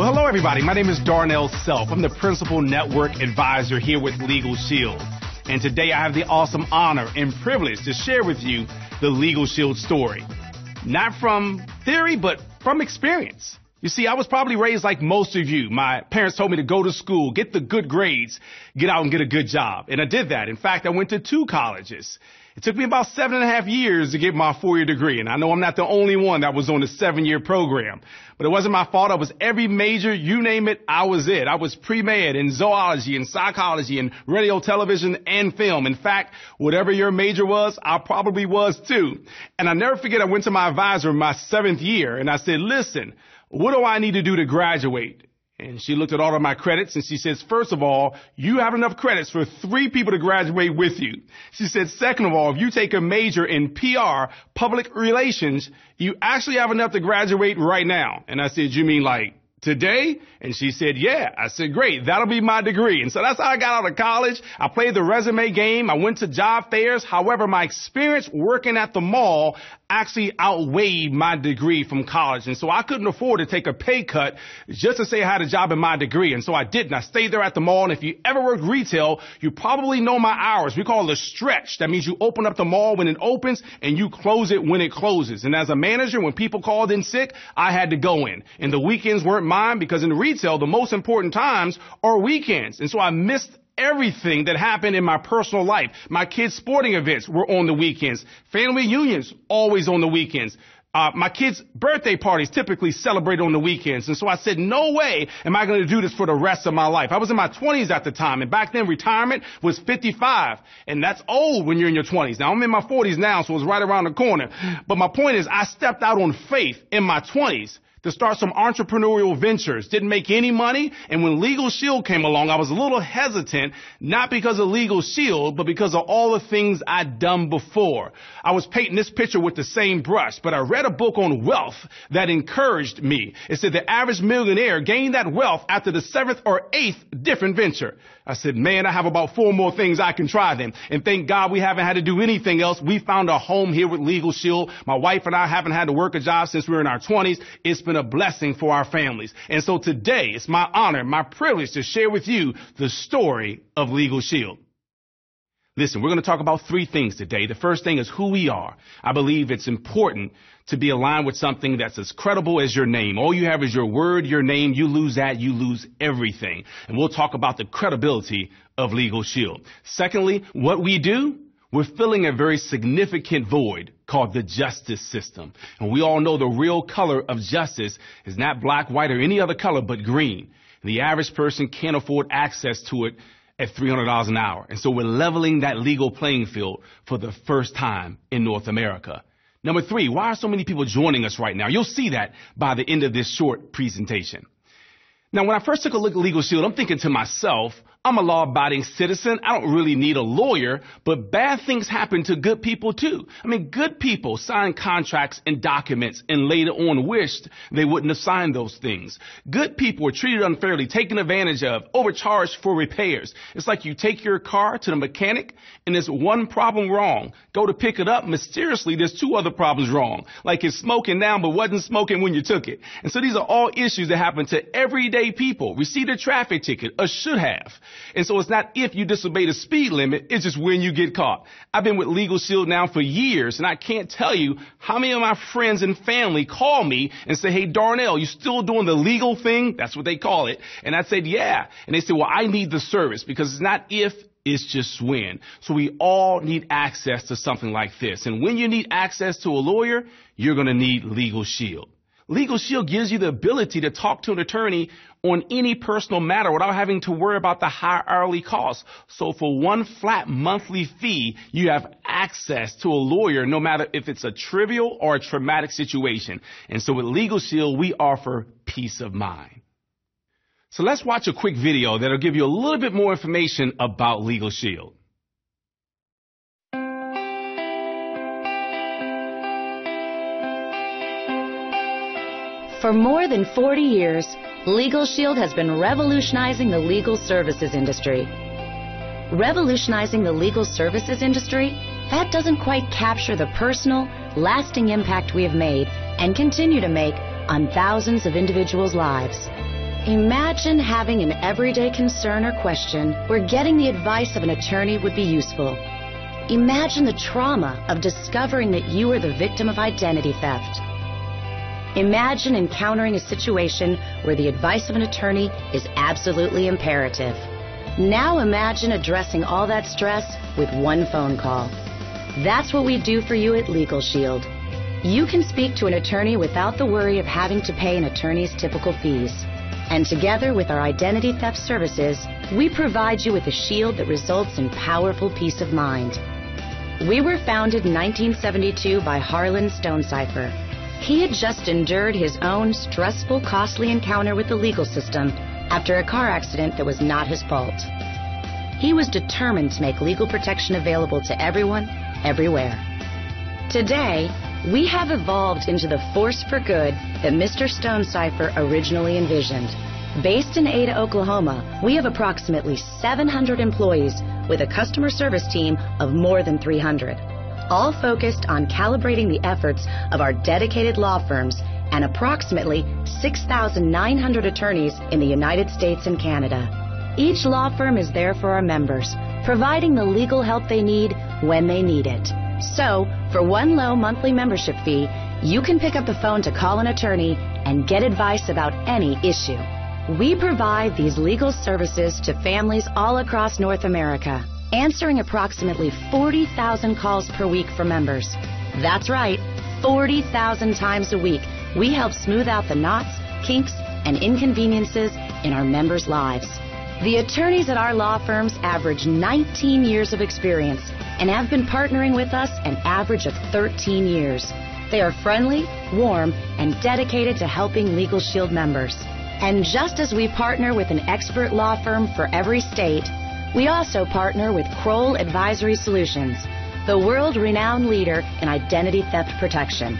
Well, hello, everybody. My name is Darnell Self. I'm the Principal Network Advisor here with Legal Shield. And today I have the awesome honor and privilege to share with you the Legal Shield story. Not from theory, but from experience. You see, I was probably raised like most of you. My parents told me to go to school, get the good grades, get out and get a good job. And I did that. In fact, I went to 2 colleges. It took me about 7.5 years to get my 4-year degree. And I know I'm not the only one that was on the 7-year program. But it wasn't my fault. I was every major, you name it, I was it. I was pre-med in zoology and psychology and radio, television, and film. In fact, whatever your major was, I probably was too. And I never forget, I went to my advisor in my 7th year and I said, listen, what do I need to do to graduate? And she looked at all of my credits and she says, first of all, you have enough credits for 3 people to graduate with you. She said, second of all, if you take a major in PR, public relations, you actually have enough to graduate right now. And I said, you mean like today? And she said, yeah. I said, great. That'll be my degree. And so that's how I got out of college. I played the resume game. I went to job fairs. However, my experience working at the mall actually outweighed my degree from college. And so I couldn't afford to take a pay cut just to say I had a job in my degree. And so I didn't. I stayed there at the mall. And if you ever worked retail, you probably know my hours. We call it a stretch. That means you open up the mall when it opens and you close it when it closes. And as a manager, when people called in sick, I had to go in. And the weekends weren't mine because in retail, the most important times are weekends. And so I missed everything that happened in my personal life. My kids' sporting events were on the weekends. Family reunions always on the weekends. My kids' birthday parties typically celebrate on the weekends. And so I said, no way am I going to do this for the rest of my life. I was in my 20s at the time. And back then, retirement was 55. And that's old when you're in your 20s. Now, I'm in my 40s now, so it's right around the corner. But my point is, I stepped out on faith in my 20s to start some entrepreneurial ventures. Didn't make any money. And when Legal Shield came along, I was a little hesitant, not because of Legal Shield, but because of all the things I'd done before. I was painting this picture with the same brush, but I read a book on wealth that encouraged me. It said the average millionaire gained that wealth after the 7th or 8th different venture. I said, man, I have about 4 more things I can try then. And thank God we haven't had to do anything else. We found a home here with Legal Shield. My wife and I haven't had to work a job since we were in our 20s. It's been a blessing for our families. And so today, it's my honor, my privilege to share with you the story of Legal Shield. Listen, we're going to talk about 3 things today. The first thing is who we are. I believe it's important to be aligned with something that's as credible as your name. All you have is your word, your name. You lose that, you lose everything. And we'll talk about the credibility of Legal Shield. Secondly, what we do, we're filling a very significant void called the justice system. And we all know the real color of justice is not black, white, or any other color but green. The average person can't afford access to it at $300 an hour. And so we're leveling that legal playing field for the first time in North America. Number 3, why are so many people joining us right now? You'll see that by the end of this short presentation. Now, when I first took a look at Legal Shield, I'm thinking to myself, I'm a law-abiding citizen. I don't really need a lawyer, but bad things happen to good people too. I mean, good people sign contracts and documents and later on wished they wouldn't have signed those things. Good people are treated unfairly, taken advantage of, overcharged for repairs. It's like you take your car to the mechanic and there's one problem wrong. Go to pick it up. Mysteriously, there's 2 other problems wrong. Like it's smoking now, but wasn't smoking when you took it. And so these are all issues that happen to everyday people. Received a traffic ticket, or should have. And so it's not if you disobey the speed limit, it's just when you get caught. I've been with Legal Shield now for years, and I can't tell you how many of my friends and family call me and say, hey, Darnell, you still doing the legal thing? That's what they call it. And I said, yeah. And they said, well, I need the service because it's not if, it's just when. So we all need access to something like this. And when you need access to a lawyer, you're going to need Legal Shield. Legal Shield gives you the ability to talk to an attorney on any personal matter without having to worry about the high hourly costs. So for one flat monthly fee, you have access to a lawyer no matter if it's a trivial or a traumatic situation. And so with Legal Shield, we offer peace of mind. So let's watch a quick video that'll give you a little bit more information about Legal Shield. For more than 40 years, Legal Shield has been revolutionizing the legal services industry. Revolutionizing the legal services industry? That doesn't quite capture the personal, lasting impact we have made and continue to make on thousands of individuals' lives. Imagine having an everyday concern or question where getting the advice of an attorney would be useful. Imagine the trauma of discovering that you are the victim of identity theft. Imagine encountering a situation where the advice of an attorney is absolutely imperative. Now imagine addressing all that stress with one phone call. That's what we do for you at Legal Shield. You can speak to an attorney without the worry of having to pay an attorney's typical fees. And together with our identity theft services, we provide you with a shield that results in powerful peace of mind. We were founded in 1972 by Harlan Stonecipher. He had just endured his own stressful, costly encounter with the legal system after a car accident that was not his fault. He was determined to make legal protection available to everyone, everywhere. Today, we have evolved into the force for good that Mr. Stonecipher originally envisioned. Based in Ada, Oklahoma, we have approximately 700 employees with a customer service team of more than 300, all focused on calibrating the efforts of our dedicated law firms and approximately 6,900 attorneys in the United States and Canada. Each law firm is there for our members, providing the legal help they need when they need it. So, for one low monthly membership fee, you can pick up the phone to call an attorney and get advice about any issue. We provide these legal services to families all across North America, answering approximately 40,000 calls per week for members. That's right, 40,000 times a week. We help smooth out the knots, kinks, and inconveniences in our members' lives. The attorneys at our law firms average 19 years of experience and have been partnering with us an average of 13 years. They are friendly, warm, and dedicated to helping Legal Shield members. And just as we partner with an expert law firm for every state, we also partner with Kroll Advisory Solutions, the world-renowned leader in identity theft protection.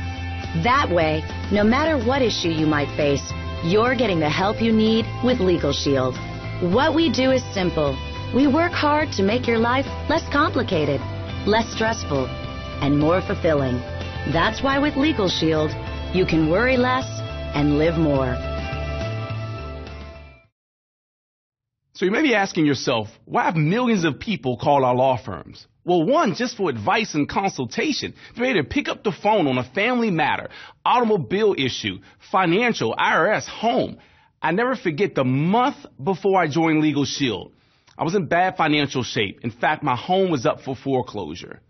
That way, no matter what issue you might face, you're getting the help you need with Legal Shield. What we do is simple. We work hard to make your life less complicated, less stressful, and more fulfilling. That's why with Legal Shield, you can worry less and live more. So you may be asking yourself, why have millions of people call our law firms? Well, one, just for advice and consultation. They're ready to pick up the phone on a family matter, automobile issue, financial, IRS, home. I never forget the month before I joined Legal Shield. I was in bad financial shape. In fact, my home was up for foreclosure.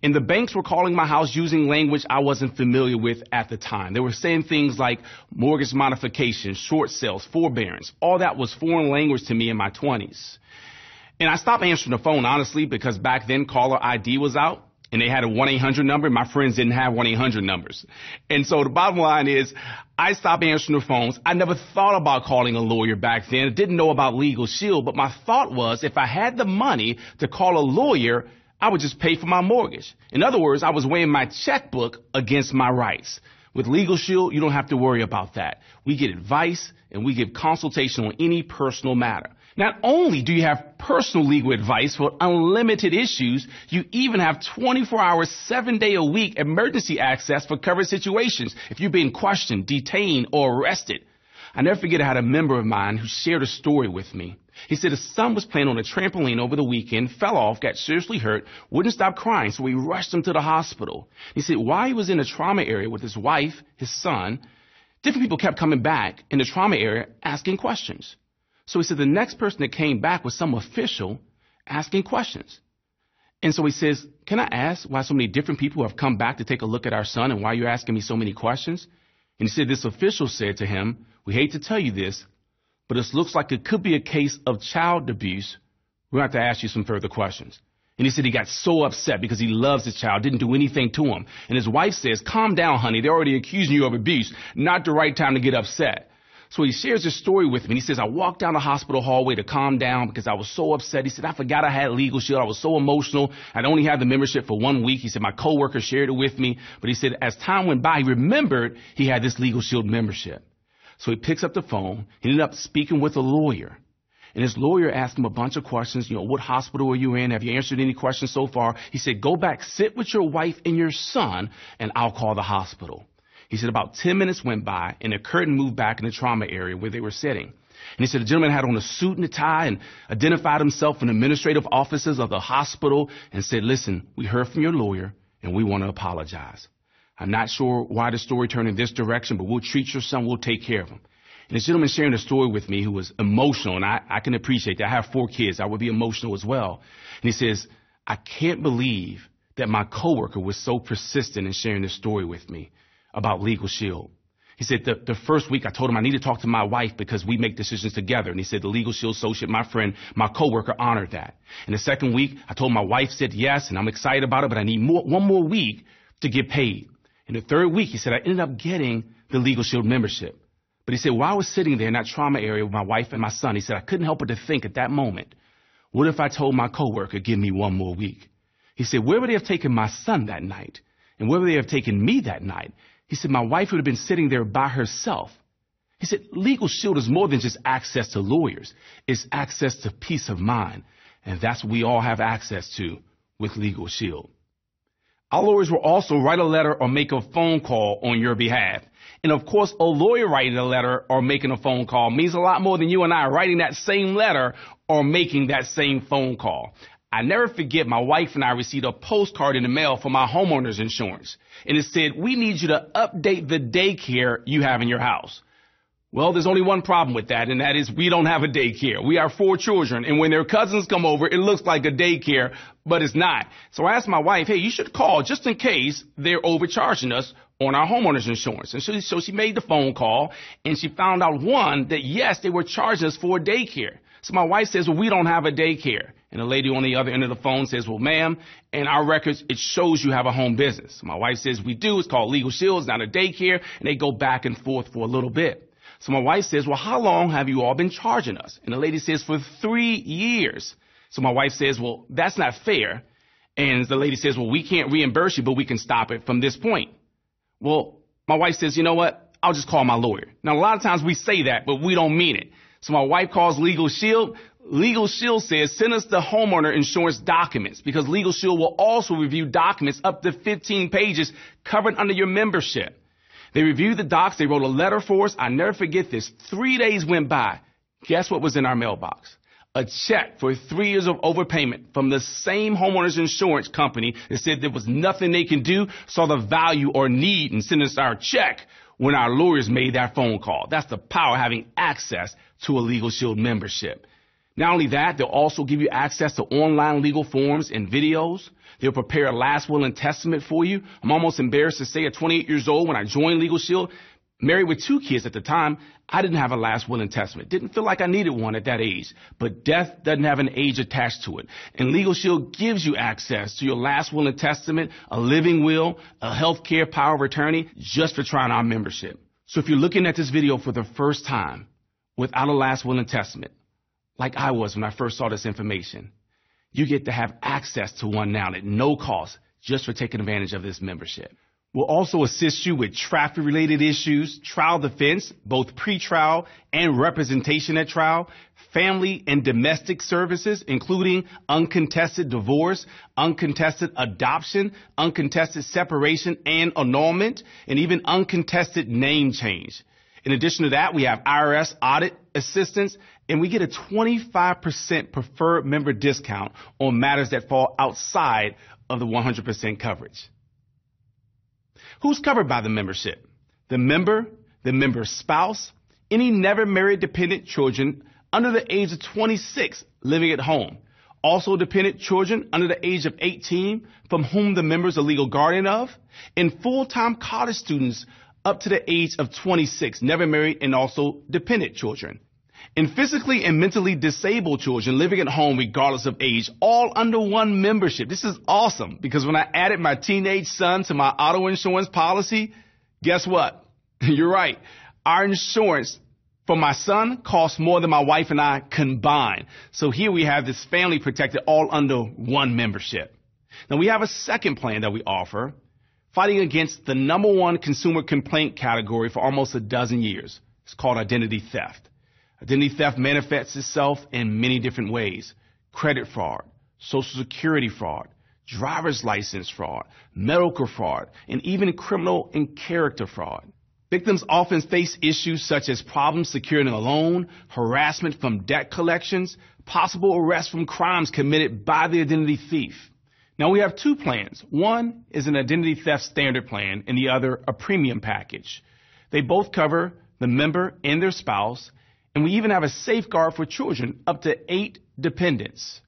And the banks were calling my house using language I wasn't familiar with at the time. They were saying things like mortgage modification, short sales, forbearance. All that was foreign language to me in my 20s. And I stopped answering the phone, honestly, because back then caller ID was out and they had a 1-800 number. My friends didn't have 1-800 numbers. And so the bottom line is I stopped answering the phones. I never thought about calling a lawyer back then. I didn't know about Legal Shield, but my thought was if I had the money to call a lawyer, I would just pay for my mortgage. In other words, I was weighing my checkbook against my rights. With Legal Shield, you don't have to worry about that. We get advice and we give consultation on any personal matter. Not only do you have personal legal advice for unlimited issues, you even have 24 hours, 7-day-a-week emergency access for covered situations if you're being questioned, detained, or arrested. I never forget I had a member of mine who shared a story with me. He said his son was playing on a trampoline over the weekend, fell off, got seriously hurt, wouldn't stop crying, so we rushed him to the hospital. He said while he was in the trauma area with his wife, his son, different people kept coming back in the trauma area asking questions. So he said the next person that came back was some official asking questions. And so he says, can I ask why so many different people have come back to take a look at our son and why you're asking me so many questions? And he said this official said to him, we hate to tell you this, but it looks like it could be a case of child abuse. We're going to have to ask you some further questions. And he said he got so upset because he loves his child, didn't do anything to him. And his wife says, calm down, honey. They're already accusing you of abuse. Not the right time to get upset. So he shares his story with me. He says, I walked down the hospital hallway to calm down because I was so upset. He said, I forgot I had Legal Shield. I was so emotional. I'd only had the membership for 1 week. He said, my coworker shared it with me. But he said, as time went by, he remembered he had this Legal Shield membership. So he picks up the phone. He ended up speaking with a lawyer. And his lawyer asked him a bunch of questions. What hospital are you in? Have you answered any questions so far? He said, go back, sit with your wife and your son, and I'll call the hospital. He said about 10 minutes went by, and the curtain moved back in the trauma area where they were sitting. And he said the gentleman had on a suit and a tie and identified himself in administrative offices of the hospital and said, listen, we heard from your lawyer and we want to apologize. I'm not sure why the story turned in this direction, but we'll treat your son. We'll take care of him. And this gentleman sharing the story with me who was emotional, and I can appreciate that. I have 4 kids. I would be emotional as well. And he says, I can't believe that my coworker was so persistent in sharing this story with me about Legal Shield. He said the first week I told him I need to talk to my wife because we make decisions together. And he said the Legal Shield associate, my friend, my coworker, honored that. And the second week I told him my wife said yes, and I'm excited about it, but I need one more week to get paid. And the third week, he said, I ended up getting the Legal Shield membership. But he said, while I was sitting there in that trauma area with my wife and my son, he said, I couldn't help but to think at that moment, what if I told my coworker, give me one more week? He said, where would they have taken my son that night? And where would they have taken me that night? He said, my wife would have been sitting there by herself. He said, Legal Shield is more than just access to lawyers. It's access to peace of mind. And that's what we all have access to with Legal Shield. Our lawyers will also write a letter or make a phone call on your behalf. And of course, a lawyer writing a letter or making a phone call means a lot more than you and I writing that same letter or making that same phone call. I never forget my wife and I received a postcard in the mail for my homeowner's insurance. And it said, we need you to update the daycare you have in your house. Well, there's only one problem with that, and that is we don't have a daycare. We are 4 children, and when their cousins come over, it looks like a daycare, but it's not. So I asked my wife, hey, you should call just in case they're overcharging us on our homeowner's insurance. And so she made the phone call, and she found out, one, that yes, they were charging us for a daycare. So my wife says, well, we don't have a daycare. And the lady on the other end of the phone says, well, ma'am, in our records, it shows you have a home business. So my wife says, we do. It's called Legal Shield. It's not a daycare. And they go back and forth for a little bit. So my wife says, well, how long have you all been charging us? And the lady says, for 3 years. So my wife says, well, that's not fair. And the lady says, well, we can't reimburse you, but we can stop it from this point. Well, my wife says, you know what? I'll just call my lawyer. Now, a lot of times we say that, but we don't mean it. So my wife calls Legal Shield. Legal Shield says, send us the homeowner insurance documents, because Legal Shield will also review documents up to 15 pages covered under your membership. They reviewed the docs. They wrote a letter for us. I never forget this. 3 days went by. Guess what was in our mailbox? A check for 3 years of overpayment from the same homeowner's insurance company that said there was nothing they can do, saw the value or need in sending us our check when our lawyers made that phone call. That's the power of having access to a Legal Shield membership. Not only that, they'll also give you access to online legal forms and videos. They'll prepare a last will and testament for you. I'm almost embarrassed to say at 28 years old, when I joined Legal Shield, married with 2 kids at the time, I didn't have a last will and testament. Didn't feel like I needed one at that age. But death doesn't have an age attached to it. And Legal Shield gives you access to your last will and testament, a living will, a health care power of attorney, just for trying our membership. So if you're looking at this video for the first time without a last will and testament, like I was when I first saw this information, you get to have access to one now at no cost just for taking advantage of this membership. We'll also assist you with traffic-related issues, trial defense, both pretrial and representation at trial, family and domestic services, including uncontested divorce, uncontested adoption, uncontested separation and annulment, and even uncontested name change. In addition to that, we have IRS audit assistance, and we get a 25% preferred member discount on matters that fall outside of the 100% coverage. Who's covered by the membership? The member's spouse, any never married dependent children under the age of 26 living at home. Also dependent children under the age of 18 from whom the member is a legal guardian of, and full-time college students up to the age of 26, never married, and also dependent children. And physically and mentally disabled children living at home regardless of age, all under one membership. This is awesome, because when I added my teenage son to my auto insurance policy, guess what? You're right. Our insurance for my son costs more than my wife and I combined. So here we have this family protected all under one membership. Now we have a second plan that we offer, fighting against the #1 consumer complaint category for almost a dozen years. It's called identity theft. Identity theft manifests itself in many different ways: credit fraud, Social Security fraud, driver's license fraud, medical fraud, and even criminal and character fraud. Victims often face issues such as problems securing a loan, harassment from debt collections, possible arrest from crimes committed by the identity thief. Now, we have two plans. One is an identity theft standard plan and the other a premium package. They both cover the member and their spouse, and we even have a safeguard for children up to 8 dependents.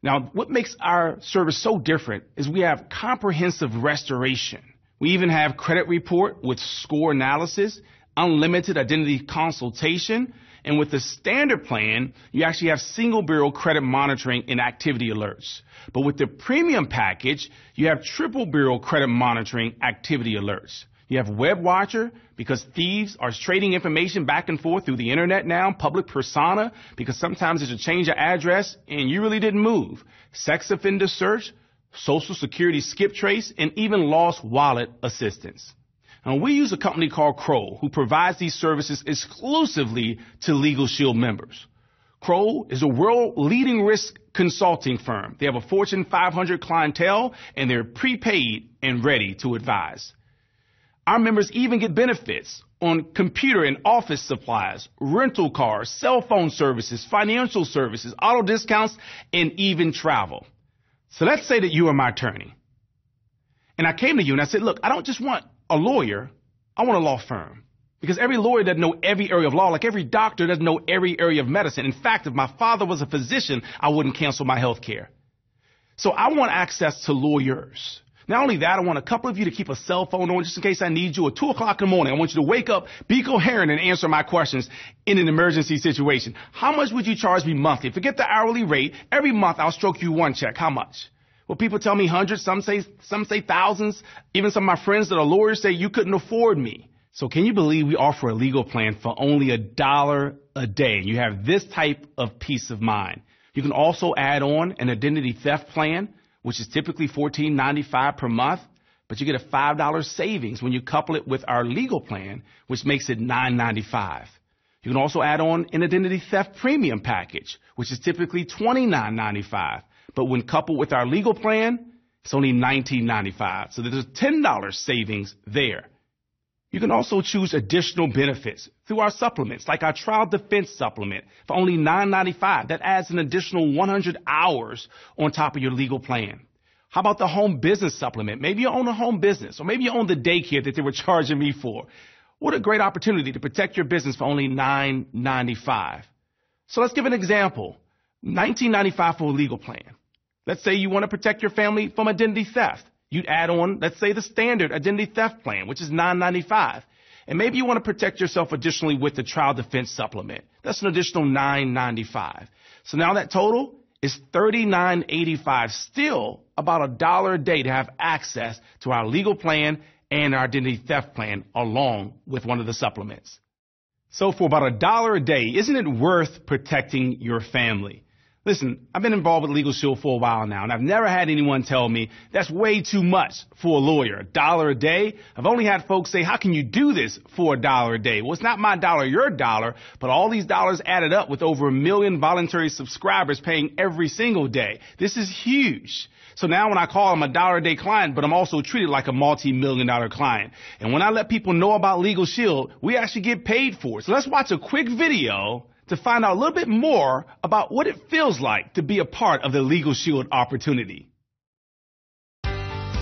Now, what makes our service so different is we have comprehensive restoration. We even have credit report with score analysis, unlimited identity consultation, and with the standard plan, you actually have single bureau credit monitoring and activity alerts. But with the premium package, you have triple bureau credit monitoring activity alerts. You have Web Watcher because thieves are trading information back and forth through the internet now, public persona because sometimes there's a change of address and you really didn't move. Sex offender search, Social Security skip trace, and even lost wallet assistance. Now, we use a company called Kroll who provides these services exclusively to Legal Shield members. Kroll is a world-leading risk consulting firm. They have a Fortune 500 clientele, and they're prepaid and ready to advise. Our members even get benefits on computer and office supplies, rental cars, cell phone services, financial services, auto discounts, and even travel. So let's say that you are my attorney. And I came to you and I said, look, I don't just want a lawyer, I want a law firm. Because every lawyer doesn't know every area of law, like every doctor doesn't know every area of medicine. In fact, if my father was a physician, I wouldn't cancel my health care. So I want access to lawyers. Not only that, I want a couple of you to keep a cell phone on just in case I need you at 2 o'clock in the morning. I want you to wake up, be coherent, and answer my questions in an emergency situation. How much would you charge me monthly? Forget the hourly rate. Every month I'll stroke you one check. How much? Well, people tell me hundreds, some say thousands. Even some of my friends that are lawyers say you couldn't afford me. So can you believe we offer a legal plan for only $1 a day? You have this type of peace of mind. You can also add on an identity theft plan, which is typically $14.95 per month, but you get a $5 savings when you couple it with our legal plan, which makes it $9.95. You can also add on an identity theft premium package, which is typically $29.95. But when coupled with our legal plan, it's only $19.95. So there's a $10 savings there. You can also choose additional benefits through our supplements, like our trial defense supplement for only $9.95. That adds an additional 100 hours on top of your legal plan. How about the home business supplement? Maybe you own a home business, or maybe you own the daycare that they were charging me for. What a great opportunity to protect your business for only $9.95. So let's give an example. $19.95 for a legal plan. Let's say you want to protect your family from identity theft. You'd add on, let's say, the standard identity theft plan, which is $9.95. And maybe you want to protect yourself additionally with the trial defense supplement. That's an additional $9.95. So now that total is $39.85, still about $1 a day to have access to our legal plan and our identity theft plan along with one of the supplements. So for about $1 a day, isn't it worth protecting your family? Listen, I've been involved with Legal Shield for a while now, and I've never had anyone tell me that's way too much for a lawyer. $1 a day? I've only had folks say, how can you do this for $1 a day? Well, it's not my dollar, your dollar, but all these dollars added up with over 1 million voluntary subscribers paying every single day. This is huge. So now when I call, I'm a $1 a day client, but I'm also treated like a multi-million-dollar client. And when I let people know about Legal Shield, we actually get paid for it. So let's watch a quick video to find out a little bit more about what it feels like to be a part of the Legal Shield opportunity.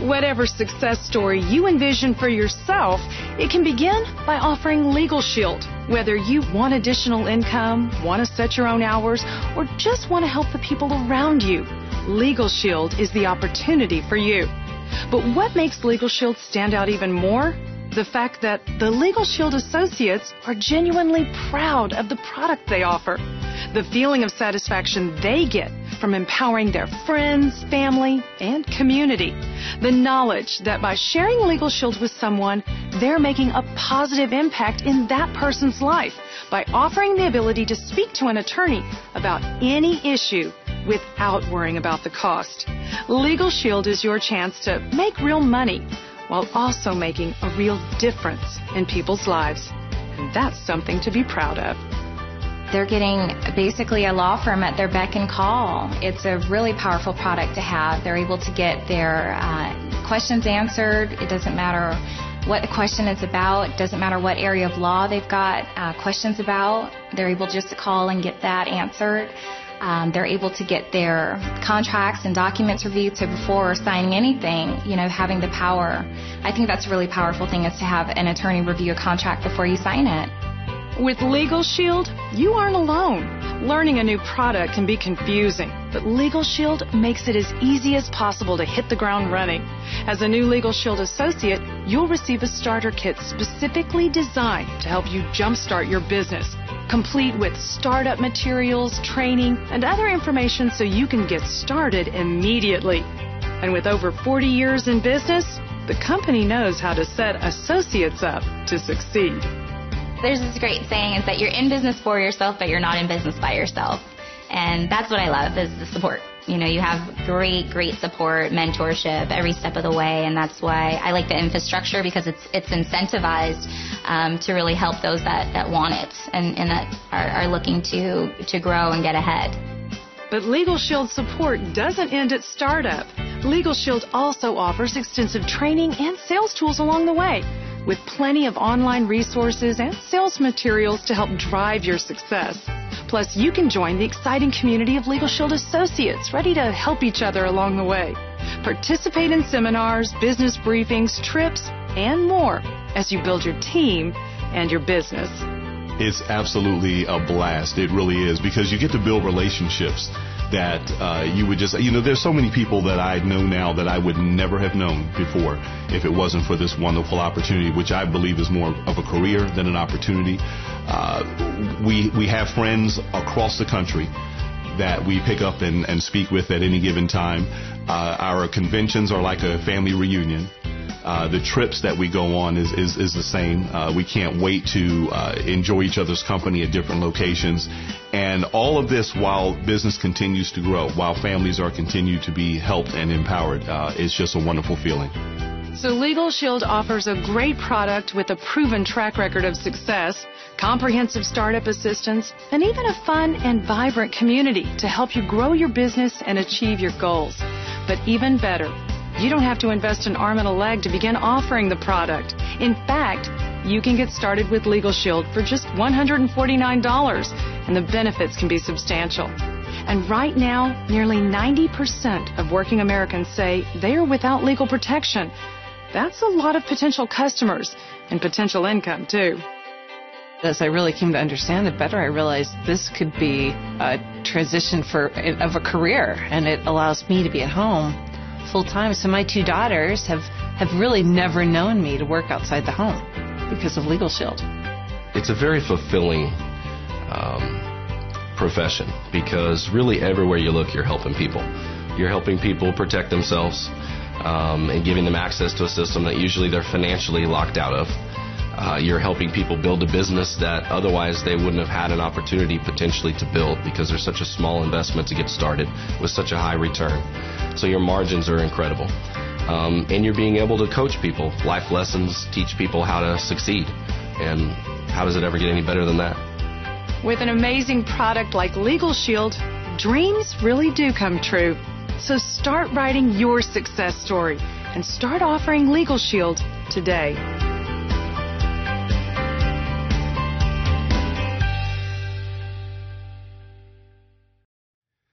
Whatever success story you envision for yourself, it can begin by offering Legal Shield. Whether you want additional income, want to set your own hours, or just want to help the people around you, Legal Shield is the opportunity for you. But what makes Legal Shield stand out even more? The fact that the Legal Shield associates are genuinely proud of the product they offer. The feeling of satisfaction they get from empowering their friends, family, and community. The knowledge that by sharing Legal Shield with someone, they're making a positive impact in that person's life by offering the ability to speak to an attorney about any issue without worrying about the cost. Legal Shield is your chance to make real money while also making a real difference in people's lives. And that's something to be proud of. They're getting basically a law firm at their beck and call. It's a really powerful product to have. They're able to get their questions answered. It doesn't matter what the question is about. It doesn't matter what area of law they've got questions about. They're able just to call and get that answered. They're able to get their contracts and documents reviewed. So before signing anything, having the power. I think that's a really powerful thing, is to have an attorney review a contract before you sign it. With Legal Shield, you aren't alone. Learning a new product can be confusing, but Legal Shield makes it as easy as possible to hit the ground running. As a new Legal Shield associate, you'll receive a starter kit specifically designed to help you jumpstart your business, complete with startup materials, training, and other information so you can get started immediately. And with over 40 years in business, the company knows how to set associates up to succeed. There's this great saying, is that you're in business for yourself, but you're not in business by yourself. And that's what I love, is the support. You have great support, mentorship every step of the way, and that's why I like the infrastructure, because it's incentivized to really help those that want it and that are looking to grow and get ahead. But Legal Shield support doesn't end at startup. Legal Shield also offers extensive training and sales tools along the way, with plenty of online resources and sales materials to help drive your success. Plus, you can join the exciting community of Legal Shield associates ready to help each other along the way. Participate in seminars, business briefings, trips, and more as you build your team and your business. It's absolutely a blast. It really is, because you get to build relationships that you would just, there's so many people that I know now that I would never have known before if it wasn't for this wonderful opportunity, which I believe is more of a career than an opportunity. We have friends across the country that we pick up and speak with at any given time. Our conventions are like a family reunion. The trips that we go on is the same. We can't wait to enjoy each other's company at different locations. And all of this while business continues to grow, while families are continued to be helped and empowered. It's just a wonderful feeling. So Legal Shield offers a great product with a proven track record of success, comprehensive startup assistance, and even a fun and vibrant community to help you grow your business and achieve your goals. But even better, you don't have to invest an arm and a leg to begin offering the product. In fact, you can get started with Legal Shield for just $149, and the benefits can be substantial. And right now, nearly 90% of working Americans say they are without legal protection. That's a lot of potential customers and potential income, too. As I really came to understand it better, I realized this could be a transition of a career, and it allows me to be at home full-time. So my two daughters have really never known me to work outside the home because of Legal Shield. It's a very fulfilling profession, because really everywhere you look, you're helping people. You're helping people protect themselves and giving them access to a system that usually they're financially locked out of. You're helping people build a business that otherwise they wouldn't have had an opportunity potentially to build, because there's such a small investment to get started with such a high return. So your margins are incredible. And you're being able to coach people, life lessons, teach people how to succeed. And how does it ever get any better than that? With an amazing product like Legal Shield, dreams really do come true. So start writing your success story and start offering Legal Shield today.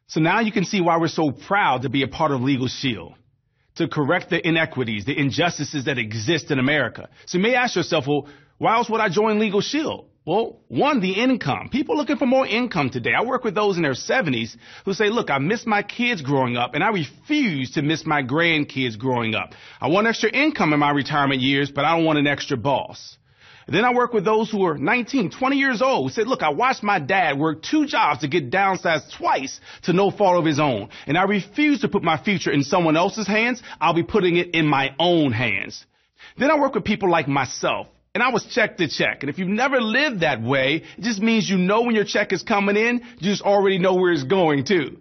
So now you can see why we're so proud to be a part of Legal Shield, to correct the inequities, the injustices that exist in America. So you may ask yourself, well, why else would I join Legal Shield? Well, one, the income. People looking for more income today. I work with those in their 70s who say, look, I miss my kids growing up, and I refuse to miss my grandkids growing up. I want extra income in my retirement years, but I don't want an extra boss. And then I work with those who are 19, 20 years old who said, look, I watched my dad work 2 jobs to get downsized twice to no fault of his own, and I refuse to put my future in someone else's hands. I'll be putting it in my own hands. Then I work with people like myself. And I was check to check. And if you've never lived that way, it just means you know when your check is coming in, you just already know where it's going to.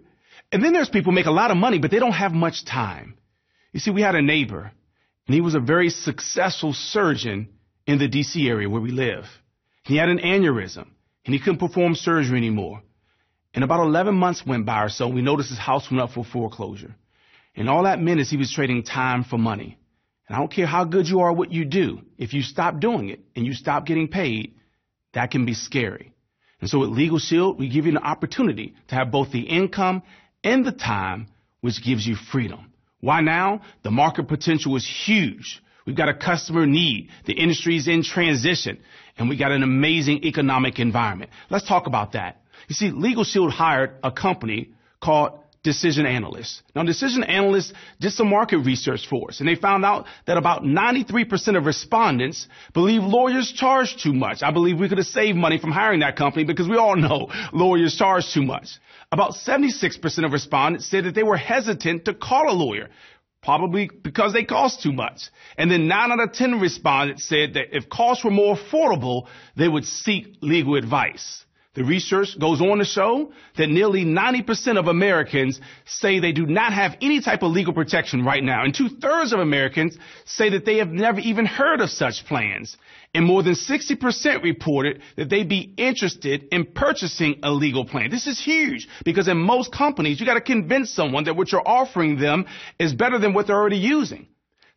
And then there's people who make a lot of money, but they don't have much time. You see, we had a neighbor, and he was a very successful surgeon in the D.C. area where we live. He had an aneurysm, and he couldn't perform surgery anymore. And about 11 months went by or so, and we noticed his house went up for foreclosure. And all that meant is he was trading time for money. And I don't care how good you are at what you do. If you stop doing it and you stop getting paid, that can be scary. And so at Legal Shield, we give you an opportunity to have both the income and the time, which gives you freedom. Why now? The market potential is huge. We've got a customer need. The industry is in transition, and we got an amazing economic environment. Let's talk about that. You see, Legal Shield hired a company called Decision Analysts. Now, Decision Analysts did some market research for us, and they found out that about 93% of respondents believe lawyers charge too much. I believe we could have saved money from hiring that company because we all know lawyers charge too much. About 76% of respondents said that they were hesitant to call a lawyer, probably because they cost too much. And then 9 out of 10 respondents said that if costs were more affordable, they would seek legal advice. The research goes on to show that nearly 90% of Americans say they do not have any type of legal protection right now. And 2/3 of Americans say that they have never even heard of such plans. And more than 60% reported that they'd be interested in purchasing a legal plan. This is huge because in most companies, you got to convince someone that what you're offering them is better than what they're already using.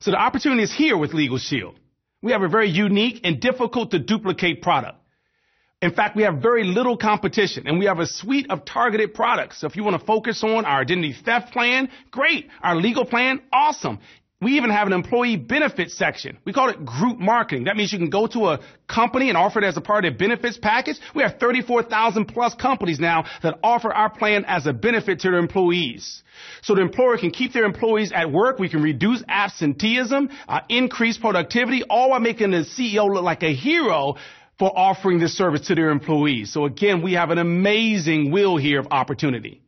So the opportunity is here with Legal Shield. We have a very unique and difficult to duplicate product. In fact, we have very little competition, and we have a suite of targeted products. So if you want to focus on our identity theft plan, great. Our legal plan, awesome. We even have an employee benefits section. We call it group marketing. That means you can go to a company and offer it as a part of their benefits package. We have 34,000 plus companies now that offer our plan as a benefit to their employees. So the employer can keep their employees at work. We can reduce absenteeism, increase productivity, all while making the CEO look like a hero for offering this service to their employees. So again, we have an amazing wheel here of opportunity.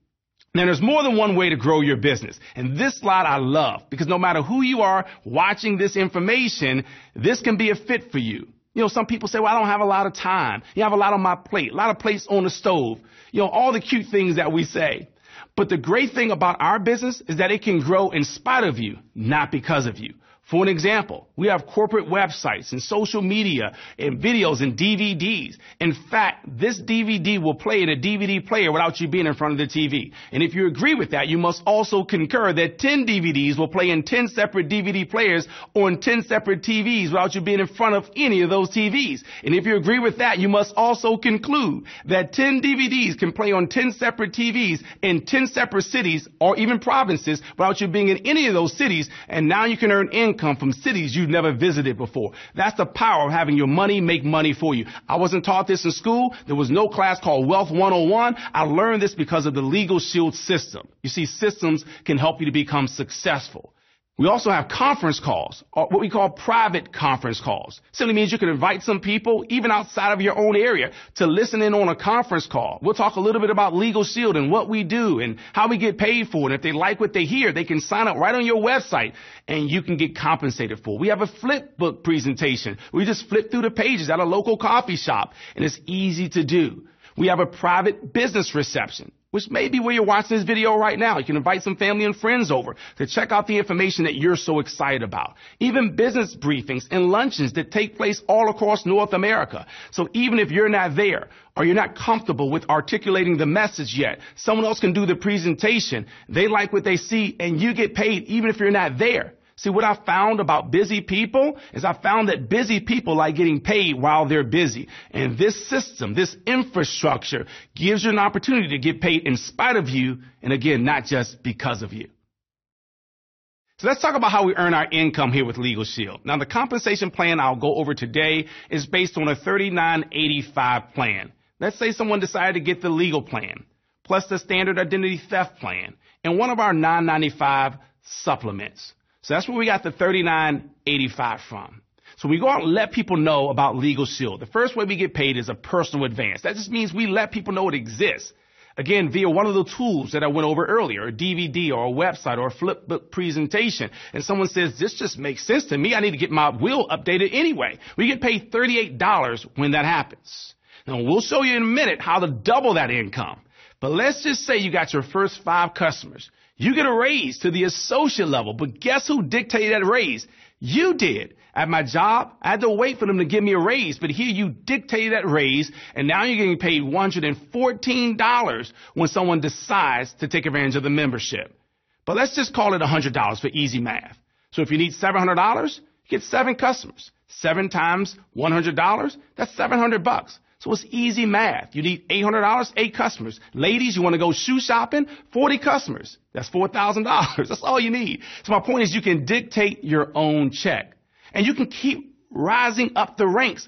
Now, there's more than one way to grow your business. And this slide I love because no matter who you are watching this information, this can be a fit for you. You know, some people say, well, I don't have a lot of time. You have a lot on my plate, a lot of plates on the stove. You know, all the cute things that we say. But the great thing about our business is that it can grow in spite of you, not because of you. For an example, we have corporate websites and social media and videos and DVDs. In fact, this DVD will play in a DVD player without you being in front of the TV. And if you agree with that, you must also concur that 10 DVDs will play in 10 separate DVD players on 10 separate TVs without you being in front of any of those TVs. And if you agree with that, you must also conclude that 10 DVDs can play on 10 separate TVs in 10 separate cities or even provinces without you being in any of those cities. And now you can earn income from cities you've never visited before. That's the power of having your money make money for you. I wasn't taught this in school. There was no class called Wealth 101. I learned this because of the Legal Shield system. You see, systems can help you to become successful. We also have conference calls, or what we call private conference calls. Simply means you can invite some people, even outside of your own area, to listen in on a conference call. We'll talk a little bit about Legal Shield and what we do and how we get paid for it. And if they like what they hear, they can sign up right on your website and you can get compensated for it. We have a flip book presentation. We just flip through the pages at a local coffee shop, and it's easy to do. We have a private business reception, which may be where you're watching this video right now. You can invite some family and friends over to check out the information that you're so excited about. Even business briefings and luncheons that take place all across North America. So even if you're not there or you're not comfortable with articulating the message yet, someone else can do the presentation. They like what they see and you get paid even if you're not there. See, what I found about busy people is I found that busy people like getting paid while they're busy. And this system, this infrastructure gives you an opportunity to get paid in spite of you. And again, not just because of you. So let's talk about how we earn our income here with Legal Shield. Now, the compensation plan I'll go over today is based on a $39.85 plan. Let's say someone decided to get the legal plan, plus the standard identity theft plan, and one of our $9.95 supplements. So that's where we got the $39.85 from. So we go out and let people know about Legal Shield. The first way we get paid is a personal advance. That just means we let people know it exists. Again, via one of the tools that I went over earlier, a DVD or a website or a flip book presentation. And someone says, this just makes sense to me. I need to get my will updated anyway. We get paid $38 when that happens. Now, we'll show you in a minute how to double that income. But let's just say you got your first 5 customers. You get a raise to the associate level, but guess who dictated that raise? You did. At my job, I had to wait for them to give me a raise, but here you dictated that raise, and now you're getting paid $114 when someone decides to take advantage of the membership. But let's just call it $100 for easy math. So if you need $700, you get 7 customers. 7 times $100, that's $700. So it's easy math. You need $800, 8 customers. Ladies, you want to go shoe shopping? 40 customers. That's $4,000. That's all you need. So my point is you can dictate your own check. And you can keep rising up the ranks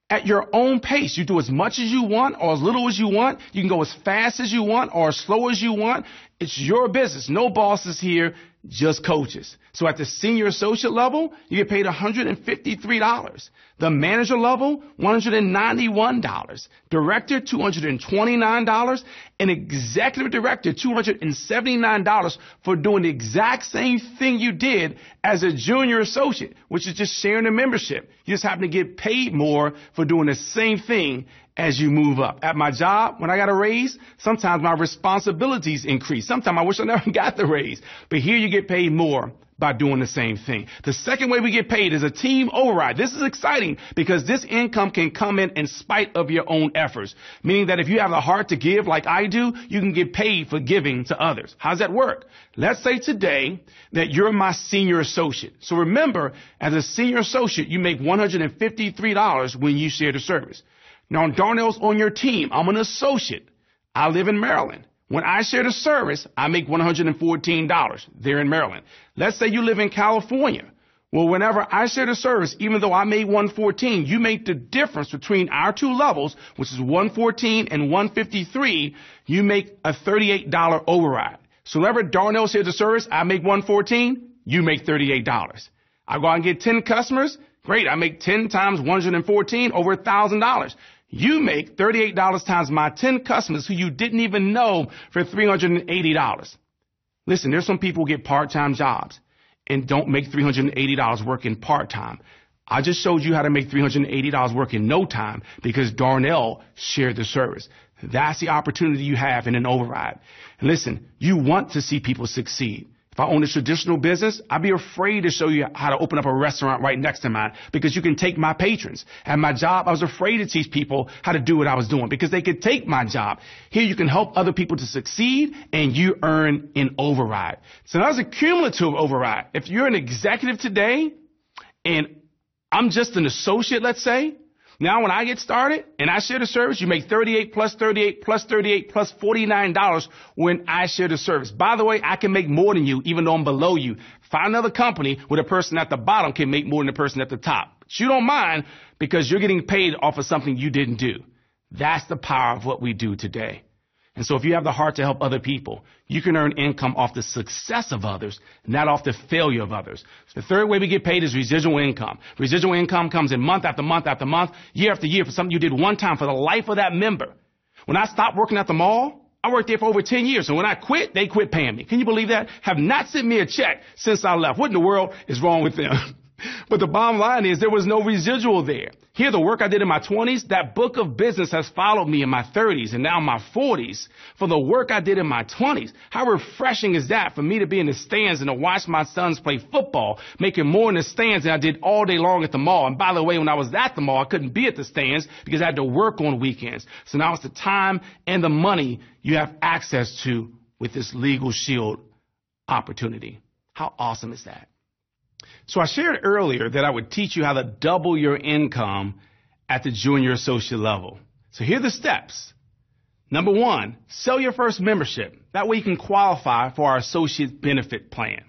at your own pace. You do as much as you want or as little as you want. You can go as fast as you want or as slow as you want. It's your business. No bosses here, just coaches. So at the senior associate level, you get paid $153. The manager level, $191. Director, $229. And executive director, $279 for doing the exact same thing you did as a junior associate, which is just sharing the membership. You just happen to get paid more for doing the same thing as you move up. At my job, when I got a raise, sometimes my responsibilities increase. Sometimes I wish I never got the raise. But here you get paid more by doing the same thing. The second way we get paid is a team override. This is exciting because this income can come in spite of your own efforts, meaning that if you have the heart to give like I do, you can get paid for giving to others. How does that work? Let's say today that you're my senior associate. So remember, as a senior associate, you make $153 when you share the service. Now, Darnell's on your team. I'm an associate. I live in Maryland. When I share the service, I make $114 there in Maryland. Let's say you live in California. Well, whenever I share the service, even though I made $114, you make the difference between our two levels, which is $114 and $153, you make a $38 override. So whenever Darnell shares the service, I make $114, you make $38. I go out and get 10 customers. Great. I make 10 times 114 over $1,000. You make $38 times my 10 customers who you didn't even know for $380. Listen, there's some people who get part-time jobs and don't make $380 working part-time. I just showed you how to make $380 working no time because Darnell shared the service. That's the opportunity you have in an override. And listen, you want to see people succeed. If I own a traditional business, I'd be afraid to show you how to open up a restaurant right next to mine because you can take my patrons. At my job, I was afraid to teach people how to do what I was doing because they could take my job. Here, you can help other people to succeed and you earn an override. So that's a cumulative override. If you're an executive today and I'm just an associate, let's say, now when I get started and I share the service, you make $38 plus $38 plus $38 plus $49 when I share the service. By the way, I can make more than you even though I'm below you. Find another company where the person at the bottom can make more than the person at the top. But you don't mind because you're getting paid off of something you didn't do. That's the power of what we do today. And so if you have the heart to help other people, you can earn income off the success of others, not off the failure of others. So the third way we get paid is residual income. Residual income comes in month after month after month, year after year for something you did one time for the life of that member. When I stopped working at the mall, I worked there for over 10 years. And when I quit, they quit paying me. Can you believe that? Have not sent me a check since I left. What in the world is wrong with them? But the bottom line is there was no residual there. Here, the work I did in my 20s, that book of business has followed me in my 30s and now my 40s for the work I did in my 20s. How refreshing is that for me to be in the stands and to watch my sons play football, making more in the stands than I did all day long at the mall. And by the way, when I was at the mall, I couldn't be at the stands because I had to work on weekends. So now it's the time and the money you have access to with this Legal Shield opportunity. How awesome is that? So I shared earlier that I would teach you how to double your income at the junior associate level. So here are the steps. Number 1, sell your first membership. That way you can qualify for our associate benefit plan.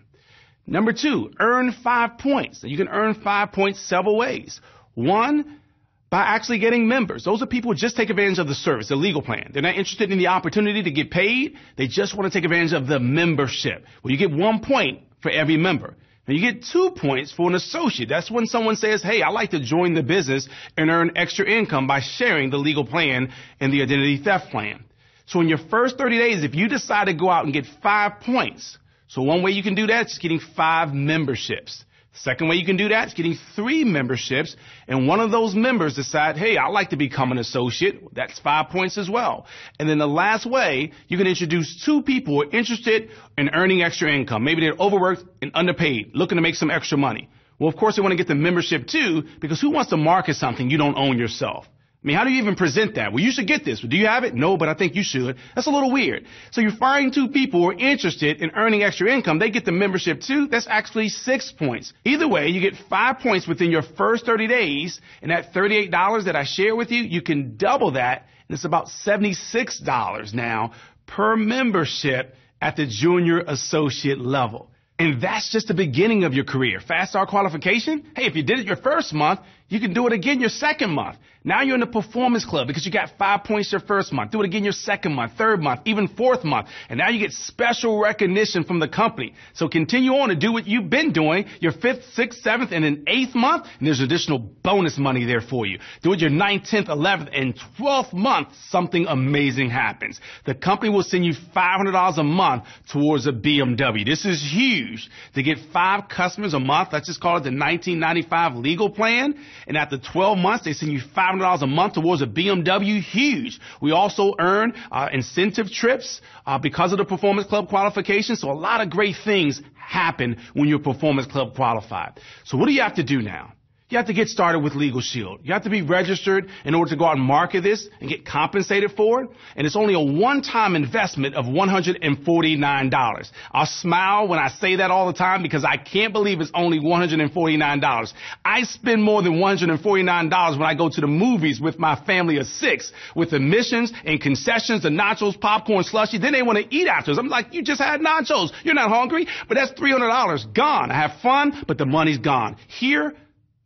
Number 2, earn 5 points. You can earn 5 points several ways. 1, by actually getting members. Those are people who just take advantage of the service, the legal plan. They're not interested in the opportunity to get paid. They just want to take advantage of the membership. Well, you get 1 point for every member. And you get 2 points for an associate. That's when someone says, hey, I like to join the business and earn extra income by sharing the legal plan and the identity theft plan. So in your first 30 days, if you decide to go out and get 5 points, so one way you can do that is getting 5 memberships. Second way you can do that is getting 3 memberships, and one of those members decide, hey, I'd like to become an associate. That's 5 points as well. And then the last way, you can introduce 2 people who are interested in earning extra income. Maybe they're overworked and underpaid, looking to make some extra money. Well, of course, they want to get the membership too, because who wants to market something you don't own yourself? I mean, how do you even present that? Well, you should get this. Well, do you have it? No, but I think you should. That's a little weird. So you're firing 2 people who are interested in earning extra income. They get the membership too. That's actually 6 points. Either way, you get 5 points within your first 30 days. And that $38 that I share with you, you can double that. And it's about $76 now per membership at the junior associate level. And that's just the beginning of your career. Fast start qualification? Hey, if you did it your first month, you can do it again your second month. Now you're in the performance club because you got 5 points your first month. Do it again your second month, third month, even fourth month. And now you get special recognition from the company. So continue on to do what you've been doing your 5th, 6th, 7th, and then 8th month. And there's additional bonus money there for you. Do it your 9th, 10th, 11th, and 12th month. Something amazing happens. The company will send you $500 a month towards a BMW. This is huge. To get 5 customers a month, let's just call it the 1995 legal plan. And after 12 months, they send you $500 a month towards a BMW. Huge. We also earn incentive trips because of the Performance Club qualification. So a lot of great things happen when you're Performance Club qualified. So what do you have to do now? You have to get started with Legal Shield. You have to be registered in order to go out and market this and get compensated for it. And it's only a one-time investment of $149. I'll smile when I say that all the time because I can't believe it's only $149. I spend more than $149 when I go to the movies with my family of 6 with admissions and concessions, the nachos, popcorn, slushy. Then they want to eat after us. I'm like, you just had nachos. You're not hungry? But that's $300 gone. I have fun, but the money's gone. Here,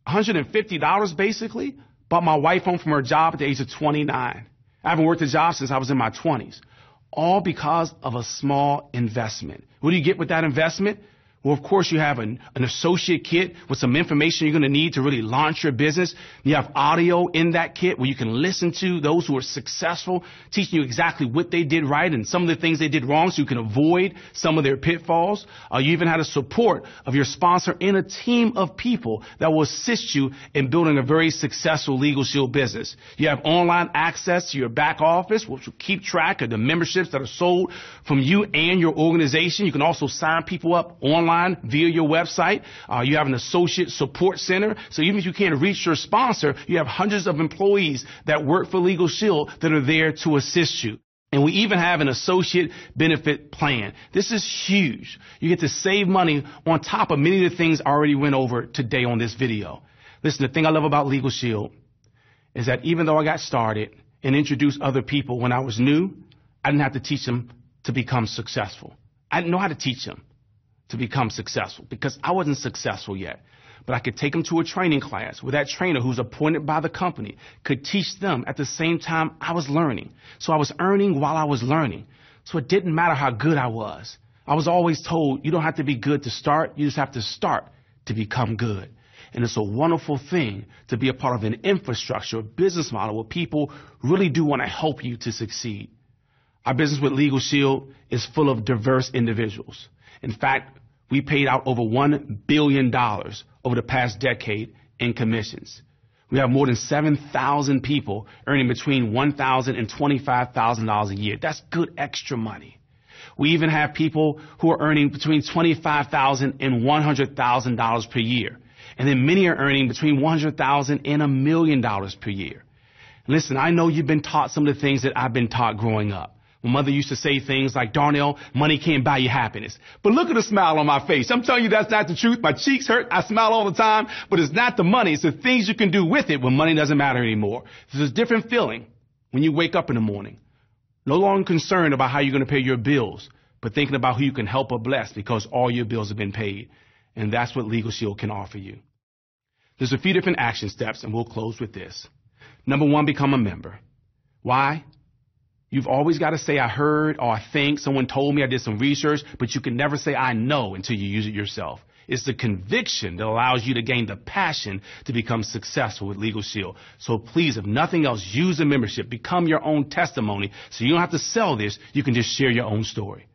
$150 basically, bought my wife home from her job at the age of 29. I haven't worked a job since I was in my 20s. All because of a small investment. What do you get with that investment? Well, of course, you have an associate kit with some information you're going to need to really launch your business. You have audio in that kit where you can listen to those who are successful, teaching you exactly what they did right and some of the things they did wrong so you can avoid some of their pitfalls. You even had a support of your sponsor and a team of people that will assist you in building a very successful Legal Shield business. You have online access to your back office, which will keep track of the memberships that are sold from you and your organization. You can also sign people up online via your website. You have an associate support center. So even if you can't reach your sponsor, you have hundreds of employees that work for Legal Shield that are there to assist you. And we even have an associate benefit plan. This is huge. You get to save money on top of many of the things I already went over today on this video. Listen, the thing I love about Legal Shield is that even though I got started and introduced other people when I was new, I didn't have to teach them to become successful. I didn't know how to teach them to become successful because I wasn't successful yet. But I could take them to a training class where that trainer who's appointed by the company could teach them at the same time I was learning. So I was earning while I was learning. So it didn't matter how good I was. I was always told you don't have to be good to start. You just have to start to become good. And it's a wonderful thing to be a part of an infrastructure, a business model where people really do want to help you to succeed. Our business with Legal Shield is full of diverse individuals. In fact, we paid out over $1 billion over the past decade in commissions. We have more than 7,000 people earning between $1,000 and $25,000 a year. That's good extra money. We even have people who are earning between $25,000 and $100,000 per year. And then many are earning between $100,000 and $1 million per year. Listen, I know you've been taught some of the things that I've been taught growing up. My mother used to say things like, Darnell, money can't buy you happiness. But look at the smile on my face. I'm telling you that's not the truth. My cheeks hurt. I smile all the time. But it's not the money. It's the things you can do with it when money doesn't matter anymore. There's a different feeling when you wake up in the morning. No longer concerned about how you're going to pay your bills, but thinking about who you can help or bless because all your bills have been paid. And that's what Legal Shield can offer you. There's a few different action steps, and we'll close with this. Number 1, become a member. Why? You've always got to say, I heard, or I think, someone told me, I did some research, but you can never say, I know until you use it yourself. It's the conviction that allows you to gain the passion to become successful with Legal Shield. So please, if nothing else, use a membership. Become your own testimony so you don't have to sell this. You can just share your own story.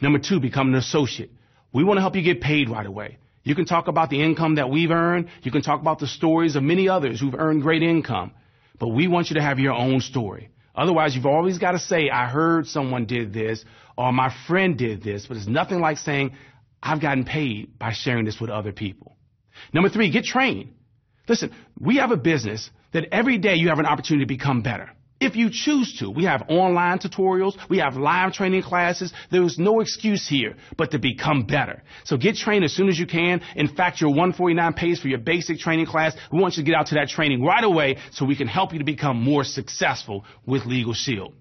Number 2, become an associate. We want to help you get paid right away. You can talk about the income that we've earned. You can talk about the stories of many others who've earned great income. But we want you to have your own story. Otherwise, you've always got to say, I heard someone did this or my friend did this. But it's nothing like saying, I've gotten paid by sharing this with other people. Number 3, get trained. Listen, we have a business that every day you have an opportunity to become better. If you choose to, we have online tutorials, we have live training classes. There is no excuse here but to become better. So get trained as soon as you can. In fact, your $149 pays for your basic training class. We want you to get out to that training right away so we can help you to become more successful with Legal Shield.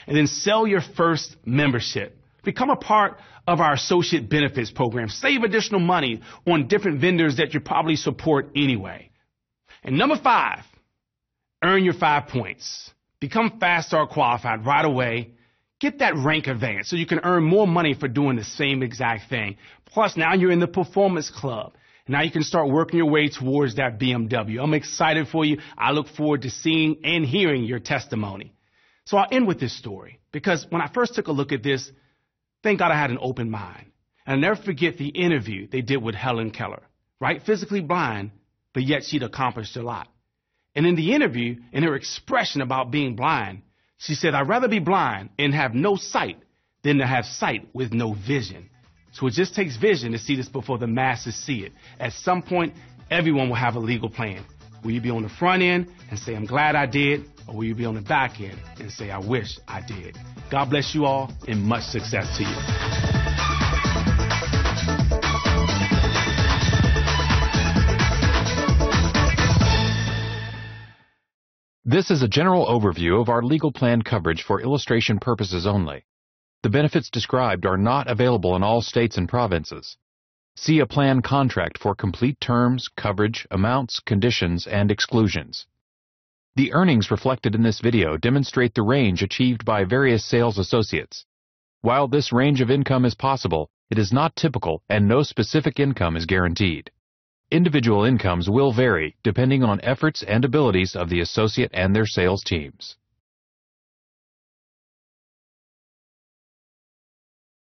And then sell your first membership. Become a part of our associate benefits program. Save additional money on different vendors that you probably support anyway. And number 5, earn your 5 points. Become Fast Start qualified right away. Get that rank advance so you can earn more money for doing the same exact thing. Plus, now you're in the Performance Club. And now you can start working your way towards that BMW. I'm excited for you. I look forward to seeing and hearing your testimony. So I'll end with this story because when I first took a look at this, thank God I had an open mind. And I'll never forget the interview they did with Helen Keller, right? Physically blind, but yet she'd accomplished a lot. And in the interview, in her expression about being blind, she said, I'd rather be blind and have no sight than to have sight with no vision. So it just takes vision to see this before the masses see it. At some point, everyone will have a legal plan. Will you be on the front end and say, I'm glad I did? Or will you be on the back end and say, I wish I did? God bless you all and much success to you. This is a general overview of our legal plan coverage for illustration purposes only. The benefits described are not available in all states and provinces. See a plan contract for complete terms, coverage, amounts, conditions, and exclusions. The earnings reflected in this video demonstrate the range achieved by various sales associates. While this range of income is possible, it is not typical and no specific income is guaranteed. Individual incomes will vary depending on efforts and abilities of the associate and their sales teams.